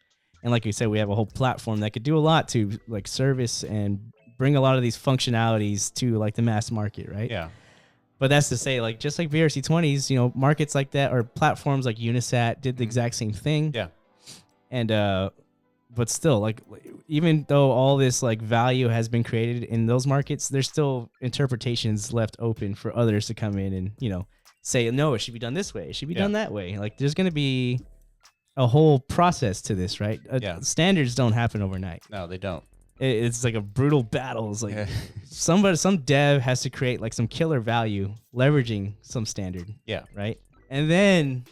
And like you said, we have a whole platform that could do a lot to like service and bring a lot of these functionalities to like the mass market, right? Yeah. But that's to say, like, just like BRC 20s, markets like that or platforms like Unisat did the exact same thing. Yeah. And but still, like, even though all this like value has been created in those markets, there's still interpretations left open for others to come in and, say, no, it should be done this way. It should be done that way. Like, there's going to be a whole process to this, right? Standards don't happen overnight. No, they don't. It's like a brutal battle. It's like some dev has to create like some killer value leveraging some standard. Yeah. Right. And then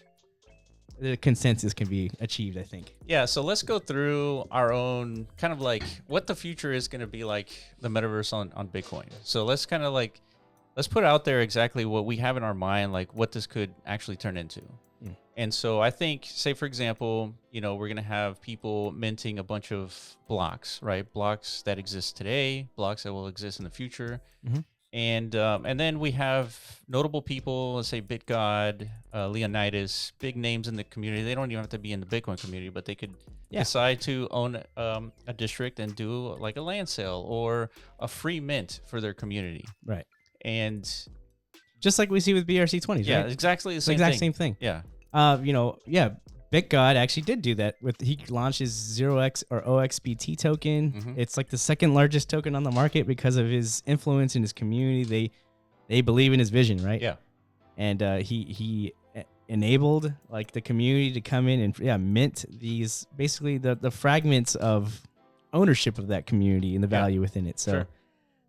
the consensus can be achieved, I think. Yeah, so let's go through our own kind of like what the future is going to be like the metaverse on Bitcoin. So let's kind of like, let's put out there exactly what we have in our mind, like what this could actually turn into. And so I think, say, for example, you know, we're going to have people minting a bunch of blocks, right? Blocks that exist today, blocks that will exist in the future. And then we have notable people, let's say BitGod, Leonidas, big names in the community. They don't even have to be in the Bitcoin community, but they could decide to own a district and do like a land sale or a free mint for their community. Right. And just like we see with BRC20s, yeah, right? exactly the same exact thing. same thing. Yeah. You know, yeah, BitGod actually did do that. He launched his 0x or OXBT token. It's like the second largest token on the market because of his influence in his community. They believe in his vision, right? Yeah. And he enabled like the community to come in and mint these basically the fragments of ownership of that community and the value within it. So Sure.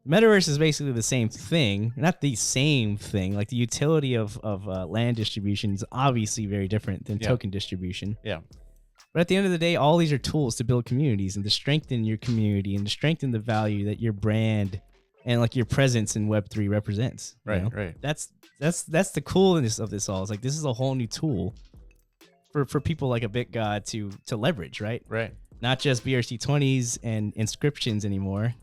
Metaverse is basically the same thing, not the same thing. Like the utility of land distribution is obviously very different than token distribution. Yeah. But at the end of the day, all these are tools to build communities and to strengthen your community and to strengthen the value that your brand and like your presence in Web3 represents. Right. You know? Right. That's the coolness of this all. It's like this is a whole new tool for people like a BitGod to leverage, right? Right. Not just BRC20s and inscriptions anymore.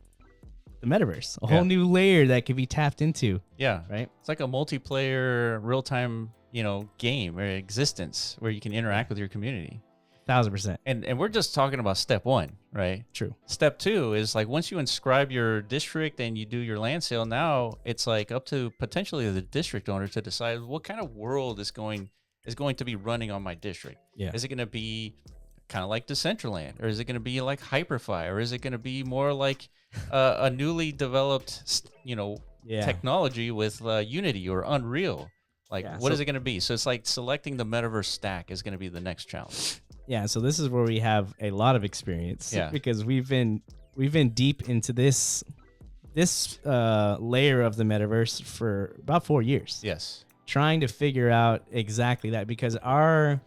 The metaverse, a whole new layer that could be tapped into. Yeah. Right. It's like a multiplayer real-time, you know, game or existence where you can interact with your community. 1000%. And we're just talking about step one, right? True. Step two is like once you inscribe your district and you do your land sale, now it's like up to potentially the district owner to decide what kind of world is going to be running on my district. Yeah. Is it going to be kind of like Decentraland, or is it going to be like Hyperfi, or is it going to be more like a newly developed, you know, technology with Unity or Unreal? Like, what is it going to be? So it's like selecting the metaverse stack is going to be the next challenge. Yeah. So this is where we have a lot of experience. Yeah. Because we've been deep into this layer of the metaverse for about 4 years. Yes. Trying to figure out exactly that, because our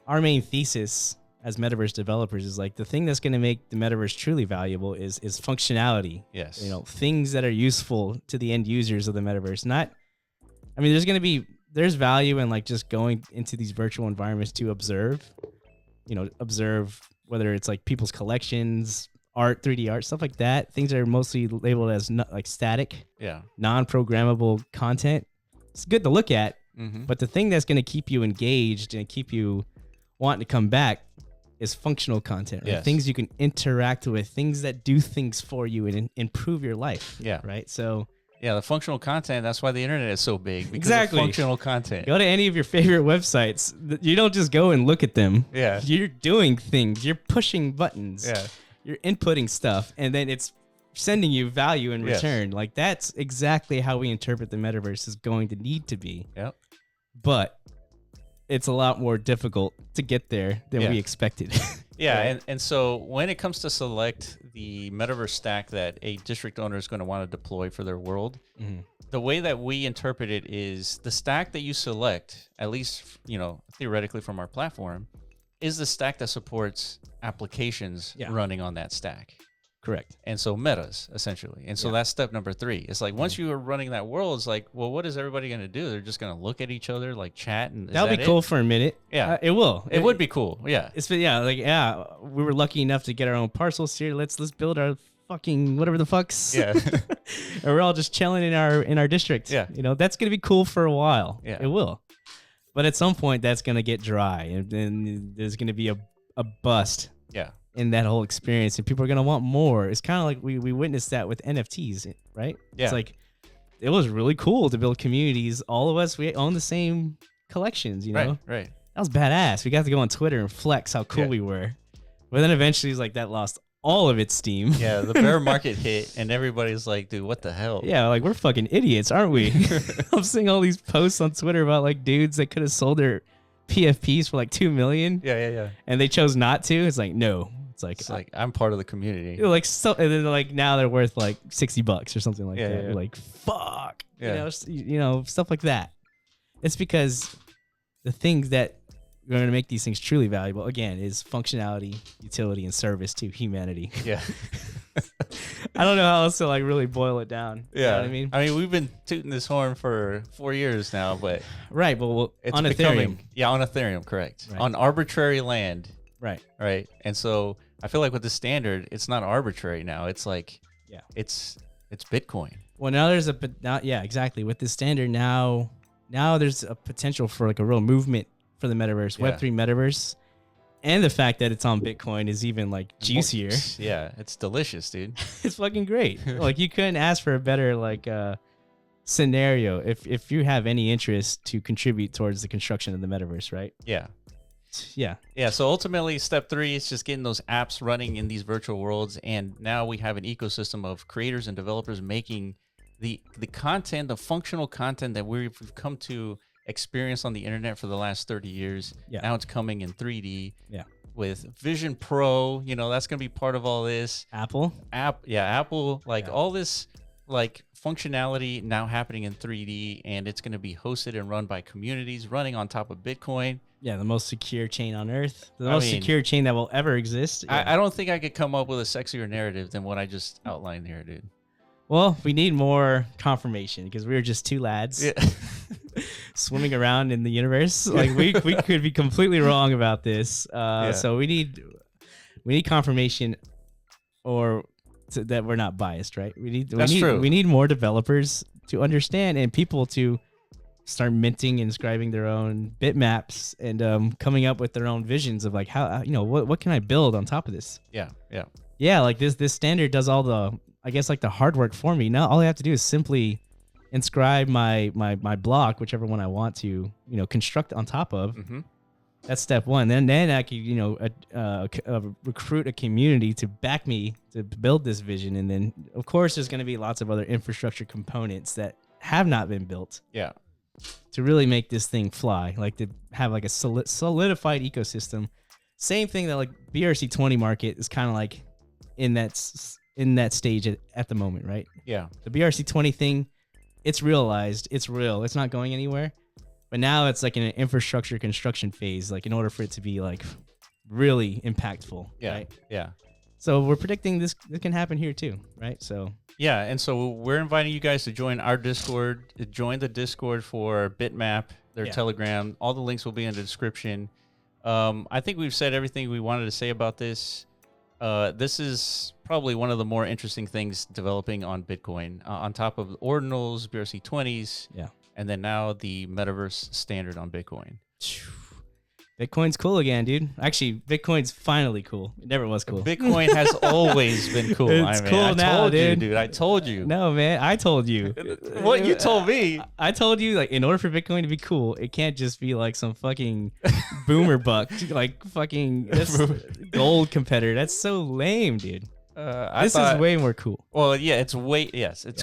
main thesis as metaverse developers is like the thing that's going to make the metaverse truly valuable is functionality. Yes. You know, things that are useful to the end users of the metaverse. I mean, there's value in like just going into these virtual environments to observe whether it's like people's collections, art, 3D art, stuff like that. Things that are mostly labeled as like static, non-programmable content. It's good to look at, but the thing that's going to keep you engaged and keep you wanting to come back is functional content, right? Yes. Things you can interact with, things that do things for you and improve your life. Yeah. Right. So yeah, the functional content. That's why the internet is so big. Because exactly. of functional content. Go to any of your favorite websites. You don't just go and look at them. Yeah. You're doing things. You're pushing buttons. Yeah. You're inputting stuff, and then it's sending you value in return. Like that's exactly how we interpret the metaverse is going to need to be. Yep. But it's a lot more difficult to get there than we expected. Yeah, and so when it comes to select the metaverse stack that a district owner is going to want to deploy for their world, the way that we interpret it is the stack that you select, at least, you know, theoretically from our platform, is the stack that supports applications running on that stack. Correct. And so metas, essentially. And so that's step number 3. It's like once you are running that world, it's like, well, what is everybody going to do? They're just going to look at each other, like chat, and that'll be cool for a minute. Yeah, it will. It would be cool. Yeah, we were lucky enough to get our own parcels here. Let's build our fucking whatever the fucks. Yeah, and we're all just chilling in our district. Yeah, you know that's gonna be cool for a while. Yeah, it will. But at some point, that's gonna get dry, and then there's gonna be a bust. Yeah. In that whole experience, and people are gonna want more. It's kind of like we witnessed that with NFTs, right? Yeah. It's like it was really cool to build communities. All of us, we own the same collections, you know? Right. That was badass. We got to go on Twitter and flex how cool we were. But then eventually, it's like that lost all of its steam. Yeah, the bear market hit, and everybody's like, dude, what the hell? Yeah, like we're fucking idiots, aren't we? I'm seeing all these posts on Twitter about like dudes that could have sold their PFPs for like $2 million. Yeah. And they chose not to. It's like, no. It's like I'm part of the community. Like so, and then like now they're worth like $60 or something like that. Yeah. You're like, fuck. Yeah. You know, stuff like that. It's because the things that going to make these things truly valuable, again, is functionality, utility, and service to humanity. Yeah. I don't know how else to like really boil it down. Yeah. You know what I mean? we've been tooting this horn for 4 years now, but Right, but it's on becoming, Ethereum. Yeah, on Ethereum, correct. Right. On arbitrary land. Right. Right. And so I feel like with the standard, it's not arbitrary now. It's like, Yeah. it's Bitcoin. Well, now there's yeah, exactly. With the standard now there's a potential for like a real movement for the metaverse, Yeah. Web3 metaverse. And the fact that it's on Bitcoin is even like juicier. Yeah, it's delicious, dude. It's fucking great. Like you couldn't ask for a better like scenario if you have any interest to contribute towards the construction of the metaverse, right? Yeah. Yeah. Yeah, so ultimately step 3 is just getting those apps running in these virtual worlds, and now we have an ecosystem of creators and developers making the content, the functional content that we've come to experience on the internet for the last 30 years. Yeah. Now it's coming in 3D. Yeah. With Vision Pro, that's going to be part of all this. Apple, like all this like functionality now happening in 3D, and it's going to be hosted and run by communities running on top of Bitcoin. Yeah, the most secure chain on earth. The most secure chain that will ever exist. Yeah. I don't think I could come up with a sexier narrative than what I just outlined here, dude. Well, we need more confirmation because we were just two lads swimming around in the universe. Like we could be completely wrong about this. So we need confirmation that we're not biased, right? True. We need more developers to understand and people to start minting and scribing their own bitmaps and coming up with their own visions of like how what can I build on top of this? Yeah. Like this standard does all the, I guess, like the hard work for me. Now all I have to do is simply inscribe my block, whichever one I want to construct on top of. Mm-hmm. That's step one. Then I can recruit a community to back me to build this vision, and then of course there's going to be lots of other infrastructure components that have not been built. Yeah. To really make this thing fly, like to have like a solidified ecosystem. Same thing that like BRC20 market is kind of like in that stage at the moment, right? Yeah. The BRC20 thing, it's realized, it's real, it's not going anywhere. But now it's like in an infrastructure construction phase, like in order for it to be like really impactful. Yeah. Right? Yeah. So we're predicting this can happen here too, right? So yeah, and so we're inviting you guys to join our Discord. Join the Discord for BITMAP, their Telegram. All the links will be in the description. I think we've said everything we wanted to say about this. This is probably one of the more interesting things developing on Bitcoin, on top of ordinals, BRC20s, and then now the Metaverse standard on Bitcoin. Bitcoin's cool again, dude. Actually, Bitcoin's finally cool. It never was cool. Bitcoin has always been cool. It's cool now, told dude. You, dude. I told you. No, man. I told you. What you told me? I told you, like, in order for Bitcoin to be cool, it can't just be like some fucking boomer buck, like fucking gold competitor. That's so lame, dude. This is way more cool. Well, yeah, it's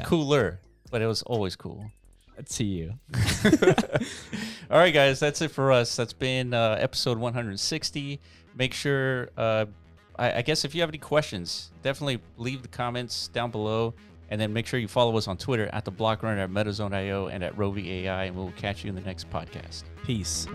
cooler, but it was always cool. To you. All right, guys, that's it for us. That's been episode 160. Make sure, I guess if you have any questions, definitely leave the comments down below, and then make sure you follow us on Twitter at The Block Runner, at MetaZone.io, and at Rovi AI, and we'll catch you in the next podcast. Peace.